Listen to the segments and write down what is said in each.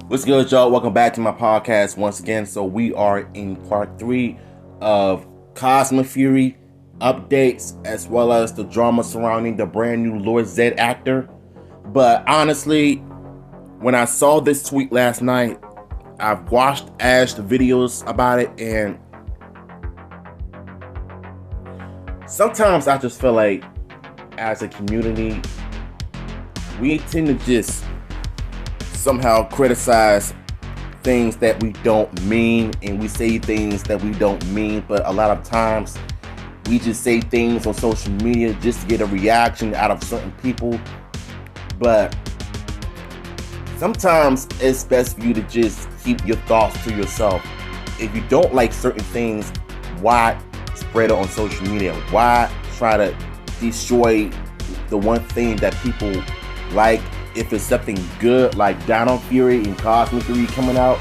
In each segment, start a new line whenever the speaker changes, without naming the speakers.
What's good, y'all? Welcome back to my podcast once again. So we are in part 3 of Cosmic Fury updates, as well as the drama surrounding the brand new Lord Zedd actor. But honestly, when I saw this tweet last night, I've watched Ash's videos about it, and sometimes I just feel like as a community, we tend to just somehow criticize things that we don't mean, and we say things that we don't mean, but a lot of times we just say things on social media just to get a reaction out of certain people. But sometimes it's best for you to just keep your thoughts to yourself. If you don't like certain things, why spread it on social media? Why try to destroy the one thing that people like? If it's something good like Dino Fury and Cosmic Fury coming out,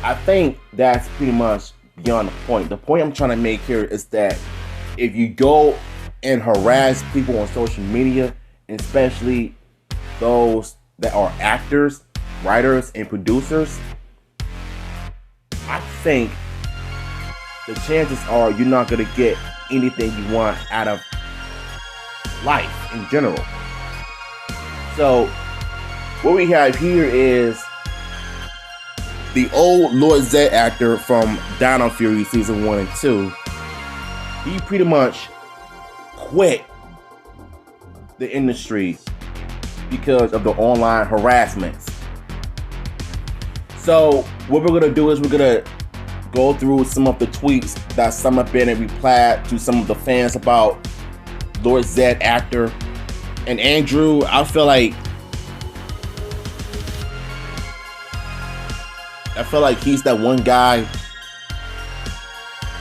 I think that's pretty much beyond the point. The point I'm trying to make here is that if you go and harass people on social media, especially those that are actors, writers, and producers, I think the chances are you're not going to get anything you want out of life in general. So what we have here is the old Lord Zedd actor from Dino Fury season 1 and 2. He pretty much quit the industry because of the online harassments. So what we're gonna do is we're gonna go through some of the tweets that Simon Bennett replied to some of the fans about Lord Zedd actor. And Andrew, I feel like he's that one guy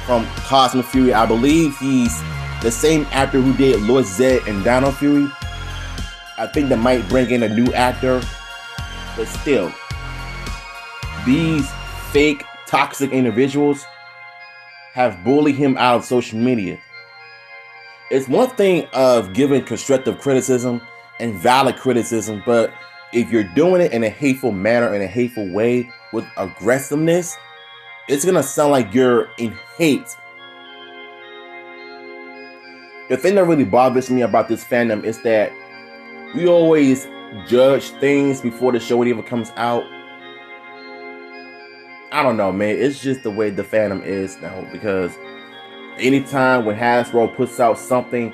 from Cosmic Fury. I believe he's the same actor who did Lord Zedd and Dino Fury. I think they might bring in a new actor, but still, these fake, toxic individuals have bullied him out of social media. It's one thing of giving constructive criticism and valid criticism, but if you're doing it in a hateful manner, in a hateful way, with aggressiveness, it's gonna sound like you're in hate. The thing that really bothers me about this fandom is that we always judge things before the show even comes out. I don't know, man. It's just the way the fandom is now, because anytime when Hasbro puts out something,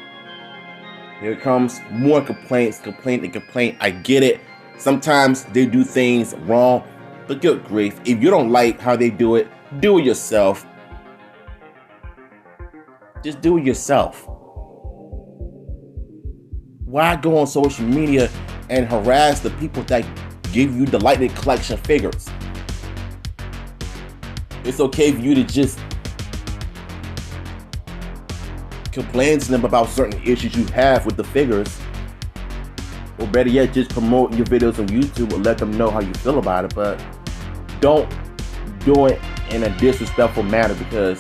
here comes more complaint. I get it. Sometimes they do things wrong, but good grief, if you don't like how they do it yourself. Just do it yourself. Why go on social media and harass the people that give you the Lightning Collection figures? It's okay for you to just complain to them about certain issues you have with the figures, or better yet, just promote your videos on YouTube or let them know how you feel about it. But don't do it in a disrespectful manner, because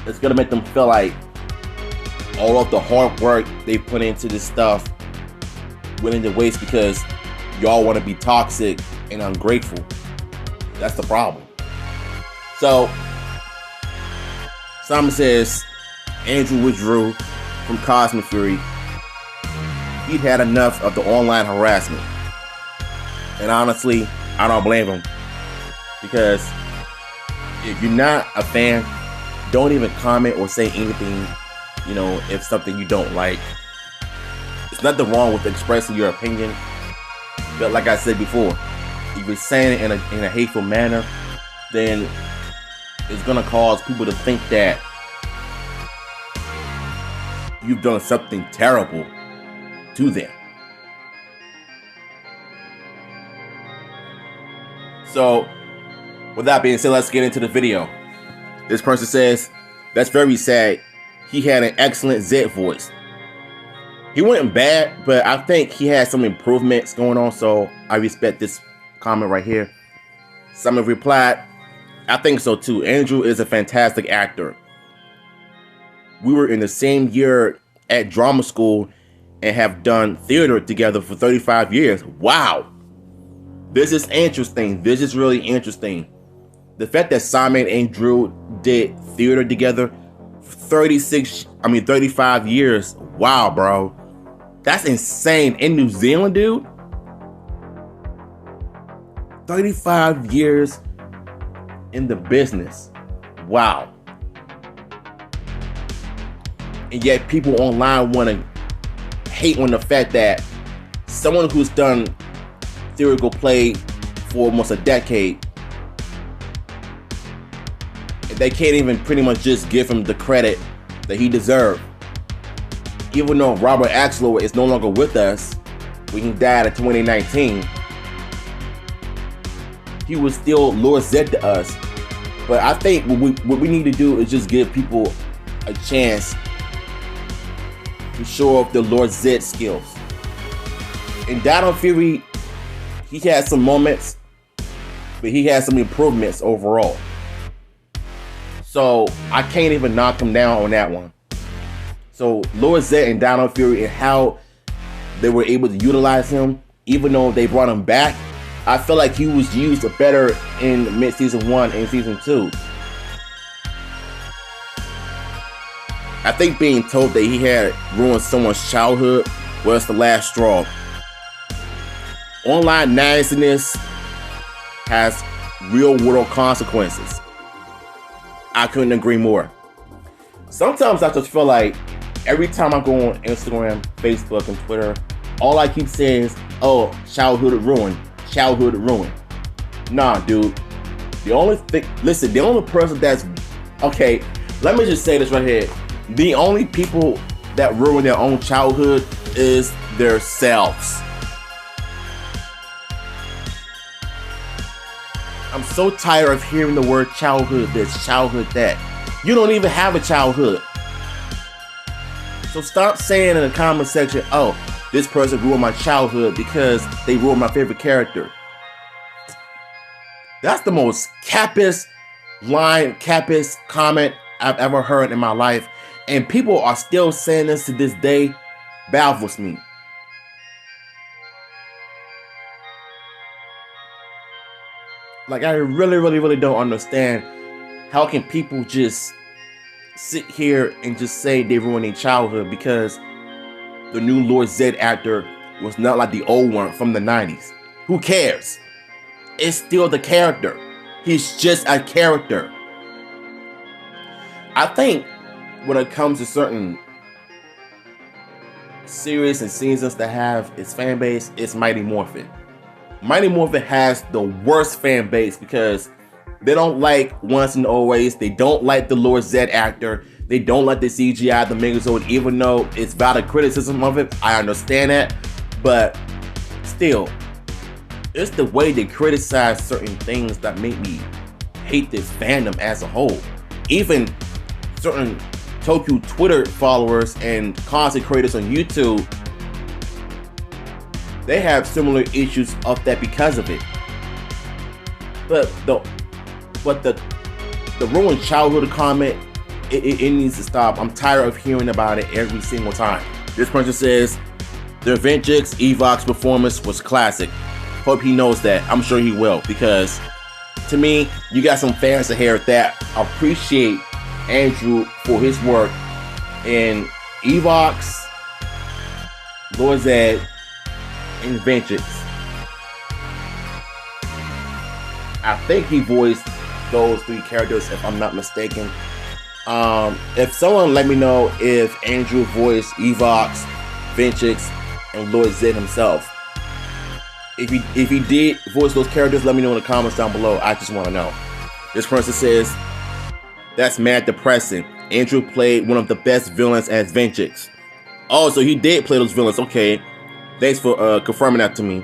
it's gonna make them feel like all of the hard work they put into this stuff went into waste because y'all want to be toxic and ungrateful. That's the problem. So Simon says Andrew withdrew from Cosmic Fury. He'd had enough of the online harassment. And honestly, I don't blame him. Because if you're not a fan, don't even comment or say anything, if something you don't like. There's nothing wrong with expressing your opinion. But like I said before, if you're saying it in a hateful manner, then it's gonna cause people to think that you've done something terrible to them. So, with that being said, let's get into the video. This person says, "That's very sad. He had an excellent Zedd voice. He wasn't bad, but I think he had some improvements going on, so I respect this comment right here." Someone replied, "I think so too. Andrew is a fantastic actor. We were in the same year at drama school and have done theater together for 35 years. Wow. This is interesting. This is really interesting. The fact that Simon and Drew did theater together for 35 years. Wow, bro. That's insane. In New Zealand, dude. 35 years in the business. Wow. And yet people online want to hate on the fact that someone who's done theatrical play for almost a decade, they can't even pretty much just give him the credit that he deserved. Even though Robert Axelrod is no longer with us, when he died in 2019, he was still Lord Zedd to us. But I think what we need to do is just give people a chance to show off the Lord Zedd skills. In Dino Fury, he had some moments, but he had some improvements overall. So I can't even knock him down on that one. So Lord Zedd and Dino Fury and how they were able to utilize him, even though they brought him back, I feel like he was used better in mid-season 1 and season 2. I think being told that he had ruined someone's childhood was the last straw. Online nastiness has real-world consequences. I couldn't agree more. Sometimes I just feel like every time I go on Instagram, Facebook, and Twitter, all I keep saying is, oh, childhood ruined. Childhood ruined. Nah, dude. The only person that's... Okay, let me just say this right here. The only people that ruin their own childhood is themselves. I'm so tired of hearing the word childhood this, childhood that. You don't even have a childhood. So stop saying in the comment section, oh, this person ruined my childhood because they ruined my favorite character. That's the most cappist line, cappist comment I've ever heard in my life. And people are still saying this to this day. Baffles me. Like, I really don't understand how can people just sit here and just say they ruined their childhood because the new Lord Zedd actor was not like the old one from the 90s. Who cares? It's still the character. He's just a character. I think when it comes to certain series and seasons that have its fan base, it's Mighty Morphin. Mighty Morphin has the worst fan base because they don't like Once and Always. They don't like the Lord Zedd actor. They don't like the CGI, the Megazord, even though it's valid criticism of it. I understand that. But still, it's the way they criticize certain things that make me hate this fandom as a whole. Even certain Tokyo Twitter followers and content creators on YouTube, they have similar issues of that because of it. But the ruined childhood comment, it needs to stop. I'm tired of hearing about it every single time. This person says, the Avengers Evox performance was classic. Hope he knows that. I'm sure he will, because to me, you got some fans to hear that appreciate Andrew for his work in Evox, Lord Zedd, and Avengers. I think he voiced those 3 characters, if I'm not mistaken. If someone let me know if Andrew voiced Evox, Ventrix, and Lord Zedd himself. If he did voice those characters, let me know in the comments down below. I just want to know. This person says, that's mad depressing. Andrew played one of the best villains as Ventrix. Oh, so he did play those villains. Okay. Thanks for confirming that to me.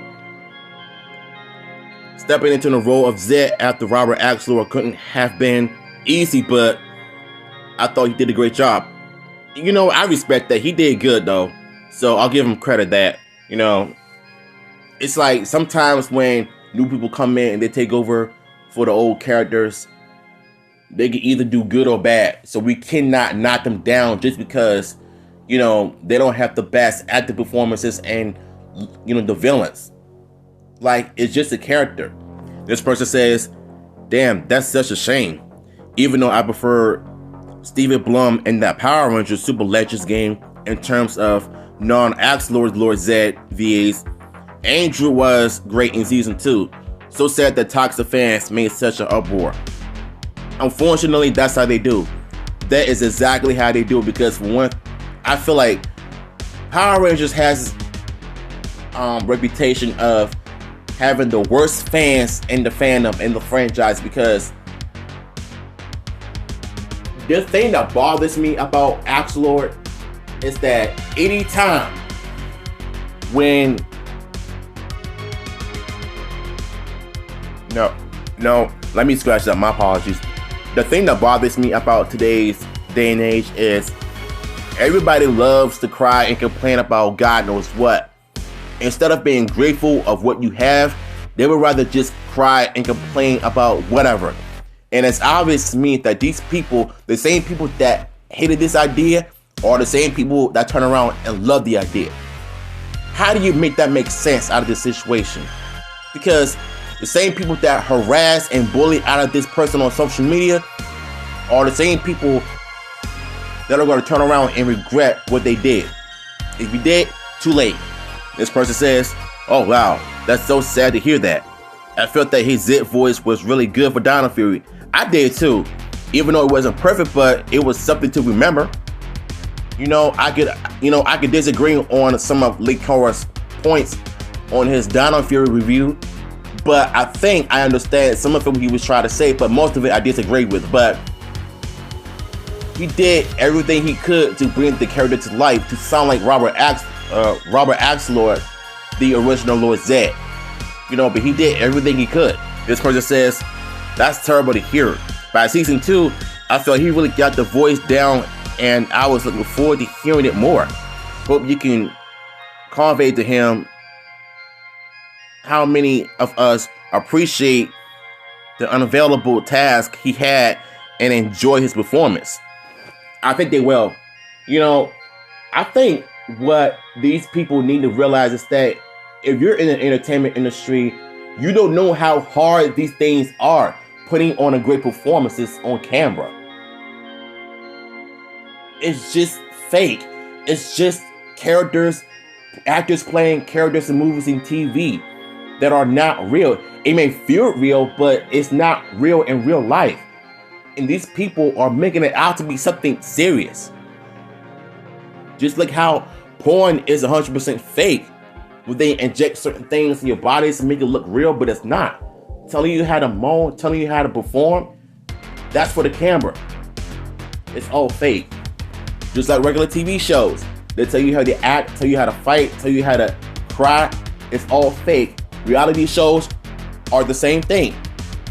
Stepping into the role of Zedd after Robert Axelrod couldn't have been easy, but I thought he did a great job. You know, I respect that. He did good, though. So I'll give him credit that, you know, it's like sometimes when new people come in and they take over for the old characters, they can either do good or bad. So we cannot knock them down just because, you know, they don't have the best acting performances and, you know, the villains. like it's just a character. This person says, damn, that's such a shame. Even though I prefer Steven Blum in that Power Rangers Super Legends game in terms of non-Axe Lord Zedd VAs, Andrew was great in season 2. So sad that toxic fans made such an uproar. Unfortunately, that's how they do. That is exactly how they do it, because for one, I feel like Power Rangers has reputation of having the worst fans in the fandom, in the franchise, because the thing that bothers me about Axe Lord is that anytime when no, let me scratch that, my apologies. The thing that bothers me about today's day and age is everybody loves to cry and complain about God knows what. Instead of being grateful of what you have, they would rather just cry and complain about whatever. And it's obvious to me that these people, the same people that hated this idea, are the same people that turn around and love the idea. How do you make that make sense out of this situation? Because the same people that harass and bully out of this person on social media are the same people that are going to turn around and regret what they did. If you did, too late. This person says, oh wow, that's so sad to hear that. I felt that his Zedd voice was really good for Dino Fury. I did too. Even though it wasn't perfect, but it was something to remember. I could disagree on some of Lee Cora's points on his Dino Fury review, but I think I understand some of what he was trying to say, but most of it I disagree with. But he did everything he could to bring the character to life to sound like Robert Axe Lord, the original Lord Zedd. But he did everything he could. This person says, that's terrible to hear. By season 2, I felt he really got the voice down, and I was looking forward to hearing it more. Hope you can convey to him how many of us appreciate the unavailable task he had and enjoy his performance. I think they will. I think what these people need to realize is that if you're in the entertainment industry, you don't know how hard these things are, putting on a great performances on camera. It's just fake. It's just actors playing characters in movies and TV that are not real. It may feel real, but it's not real in real life. And these people are making it out to be something serious. Just like how porn is 100% fake, where they inject certain things in your bodies to make it look real, but it's not. Telling you how to moan, telling you how to perform, that's for the camera. It's all fake. Just like regular TV shows. They tell you how to act, tell you how to fight, tell you how to cry. It's all fake. Reality shows are the same thing.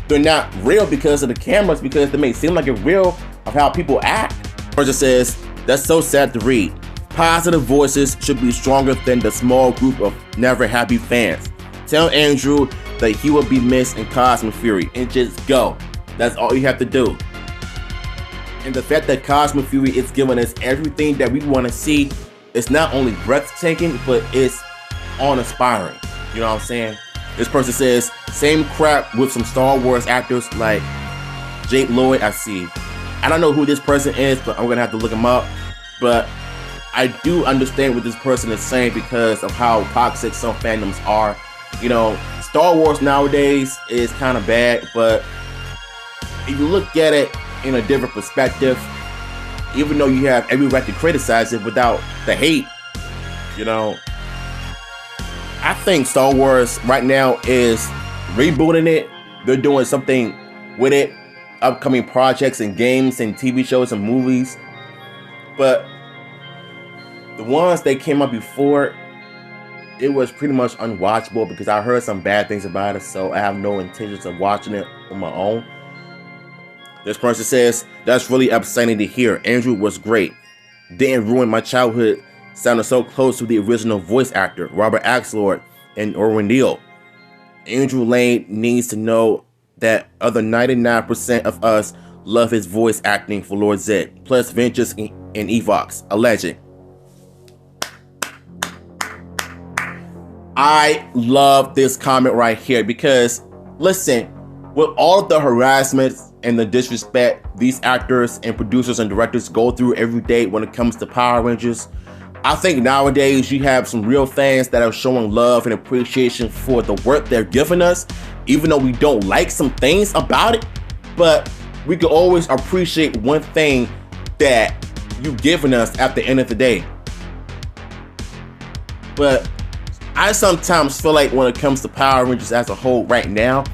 They're not real because of the cameras, because they may seem like it's real of how people act. Person says, that's so sad to read. Positive voices should be stronger than the small group of never happy fans. Tell Andrew that he will be missed in Cosmic Fury, and just go. That's all you have to do. And the fact that Cosmic Fury is giving us everything that we want to see, it's not only breathtaking, but it's awe-inspiring. You know what I'm saying? This person says, same crap with some Star Wars actors like Jake Lloyd. I don't know who this person is, but I'm gonna have to look him up. But I do understand what this person is saying because of how toxic some fandoms are. Star Wars nowadays is kind of bad, but if you look at it in a different perspective, even though you have every right to criticize it without the hate, I think Star Wars right now is rebooting it. They're doing something with it, upcoming projects and games and TV shows and movies. But the ones that came up before, it was pretty much unwatchable because I heard some bad things about it, so I have no intentions of watching it on my own. This person says, that's really upsetting to hear. Andrew was great. Didn't ruin my childhood. Sounded so close to the original voice actor, Robert Axe Lord and Orwin Neal. Andrew Lane needs to know that other 99% of us love his voice acting for Lord Zedd, plus Vengeance and Evox, a legend. I love this comment right here because, listen, with all of the harassments and the disrespect these actors and producers and directors go through every day when it comes to Power Rangers, I think nowadays you have some real fans that are showing love and appreciation for the work they're giving us, even though we don't like some things about it. But we can always appreciate one thing that you've given us at the end of the day. But I sometimes feel like when it comes to Power Rangers as a whole right now,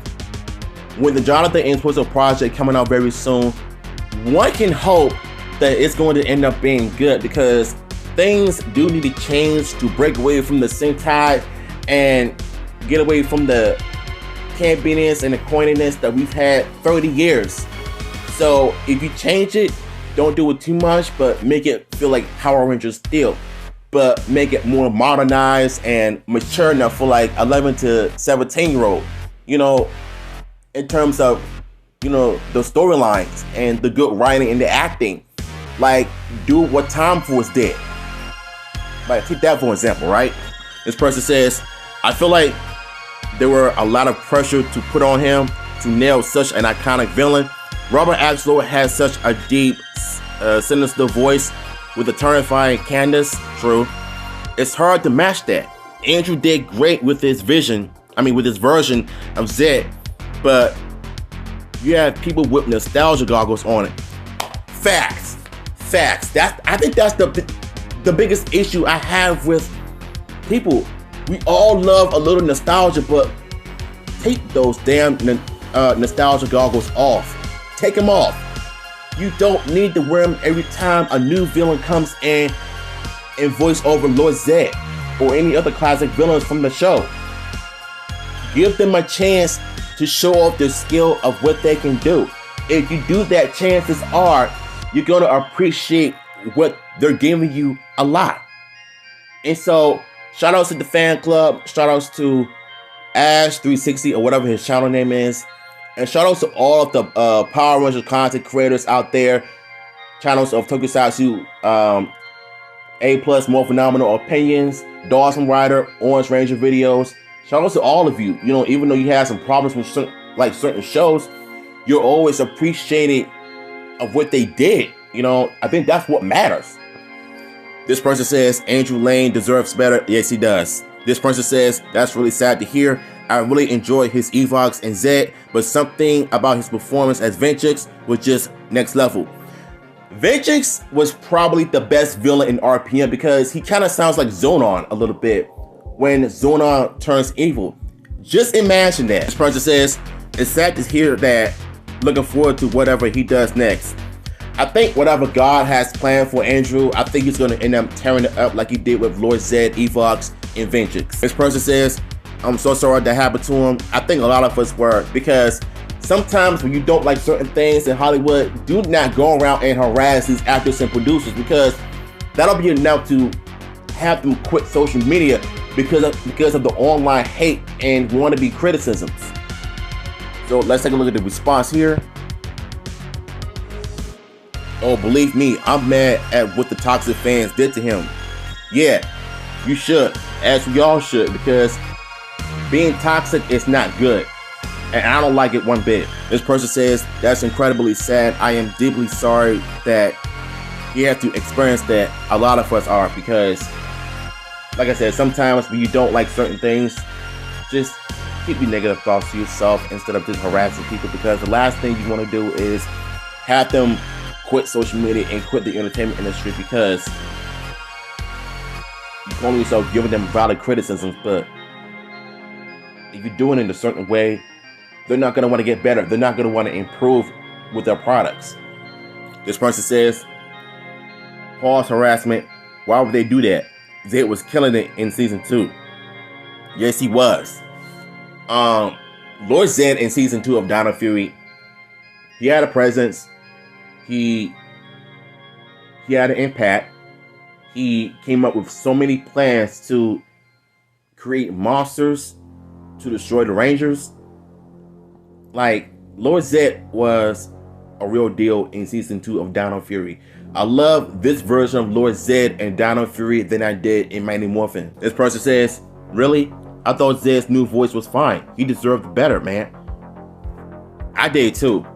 with the Jonathan and Twizzle project coming out very soon, one can hope that it's going to end up being good, because things do need to change to break away from the Sentai and get away from the campiness and the corniness that we've had 30 years. So if you change it, don't do it too much, but make it feel like Power Rangers still, but make it more modernized and mature enough for like 11 to 17-year-old, you know, in terms of, you know, the storylines and the good writing and the acting. Like, do what Time Force did. Like, take that for example, right? This person says, I feel like there were a lot of pressure to put on him to nail such an iconic villain. Robert Axelrod has such a deep, sinister voice with a terrifying Candace. True. It's hard to match that. Andrew did great with his version of Zedd, but you have people with nostalgia goggles on it. Facts. I think that's the biggest issue I have with people. We all love a little nostalgia, but take those damn nostalgia goggles off. Take them off. You don't need to wear them every time a new villain comes in and voice over Lord Zedd or any other classic villains from the show. Give them a chance to show off the skill of what they can do. If you do that, chances are you're going to appreciate what they're giving you a lot. And so, shout outs to the fan club, shout outs to Ash360 or whatever his channel name is, and shout outs to all of the Power Rangers content creators out there, channels of Tokusatsu, A+, More Phenomenal Opinions, Dawson Rider, Orange Ranger videos. Shout outs to all of you. You know, even though you had some problems with certain shows, you're always appreciating of what they did. You know, I think that's what matters. This person says, Andrew Lane deserves better. Yes, he does. This person says, that's really sad to hear. I really enjoyed his Evox and Zedd, but something about his performance as Ventrix was just next level. Ventrix was probably the best villain in RPM because he kind of sounds like Zonon a little bit when Zonon turns evil. Just imagine that. This person says, it's sad to hear that. Looking forward to whatever he does next. I think whatever God has planned for Andrew, I think he's going to end up tearing it up like he did with Lord Zedd, Evox, and Ventrix. This person says, I'm so sorry that happened to him. I think a lot of us were, because sometimes when you don't like certain things in Hollywood, do not go around and harass these actors and producers, because that'll be enough to have them quit social media because of the online hate and wannabe criticisms. So let's take a look at the response here. Oh, believe me, I'm mad at what the toxic fans did to him. Yeah, you should, as we all should, because being toxic is not good, and I don't like it one bit. This person says, that's incredibly sad. I am deeply sorry that you have to experience that. A lot of us are, because, like I said, sometimes when you don't like certain things, just keep your negative thoughts to yourself instead of just harassing people, because the last thing you want to do is have them quit social media and quit the entertainment industry, because you're calling yourself giving them valid criticisms, but if you're doing it in a certain way, they're not going to want to get better. They're not going to want to improve with their products. This person says, pause harassment. Why would they do that? Zedd was killing it in season 2. Yes, he was. Lord Zedd in season 2 of Dino Fury, he had a presence. He had an impact. He came up with so many plans to create monsters to destroy the Rangers. Like, Lord Zedd was a real deal in season 2 of Dino Fury. I love this version of Lord Zedd and Dino Fury than I did in Mighty Morphin. This person says, really? I thought Zedd's new voice was fine. He deserved better, man. I did too.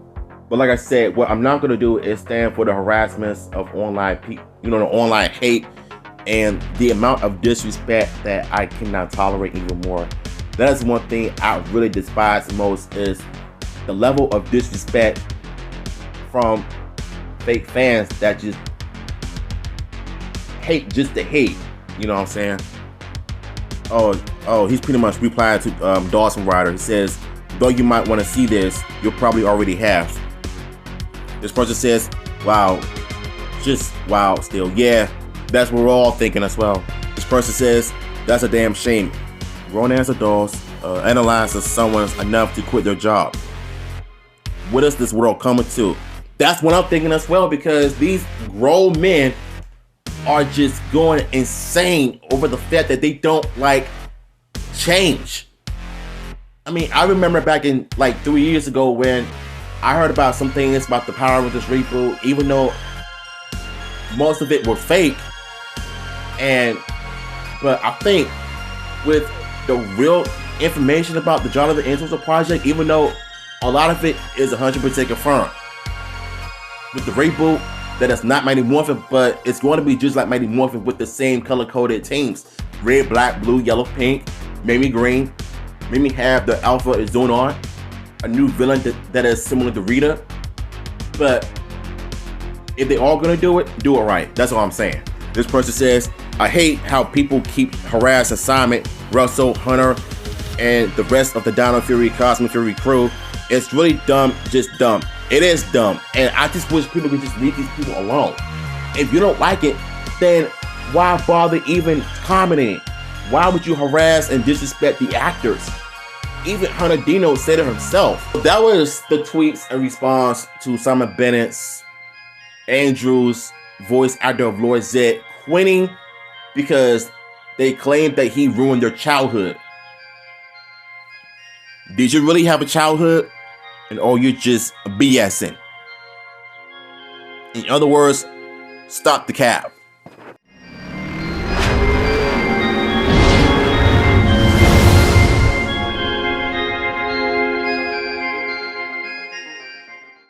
But like I said, what I'm not gonna do is stand for the harassments of online people, the online hate and the amount of disrespect that I cannot tolerate even more. That is one thing I really despise most, is the level of disrespect from fake fans that just hate just to hate. You know what I'm saying? Oh, he's pretty much replied to Dawson Rider. He says, though you might want to see this, you'll probably already have. This person says, wow, just wow still. Yeah, that's what we're all thinking as well. This person says, that's a damn shame. Grown-ass adults analyze as someone's enough to quit their job. What is this world coming to? That's what I'm thinking as well, because these grown men are just going insane over the fact that they don't like change. I mean, I remember back in like 3 years ago when I heard about some things about the power of this reboot, even though most of it were fake. But I think with the real information about the Jonathan Entwistle project, even though a lot of it is 100% confirmed, with the reboot, that it's not Mighty Morphin, but it's going to be just like Mighty Morphin with the same color-coded teams. Red, black, blue, yellow, pink, maybe green. Maybe have the Alpha is Zonar, a new villain that is similar to Rita. But if they all gonna do it right. That's all I'm saying. This person says, I hate how people keep harassing Simon, Russell, Hunter, and the rest of the Dino Fury, Cosmic Fury crew. It's really dumb, just dumb. It is dumb, and I just wish people could just leave these people alone. If you don't like it, then why bother even commenting? Why would you harass and disrespect the actors? Even Hunter Dino said it himself. That was the tweets in response to Simon Bennett's Andrew's voice actor of Lord Zedd quitting because they claimed that he ruined their childhood. Did you really have a childhood? Or you're just BSing? In other words, stop the cap.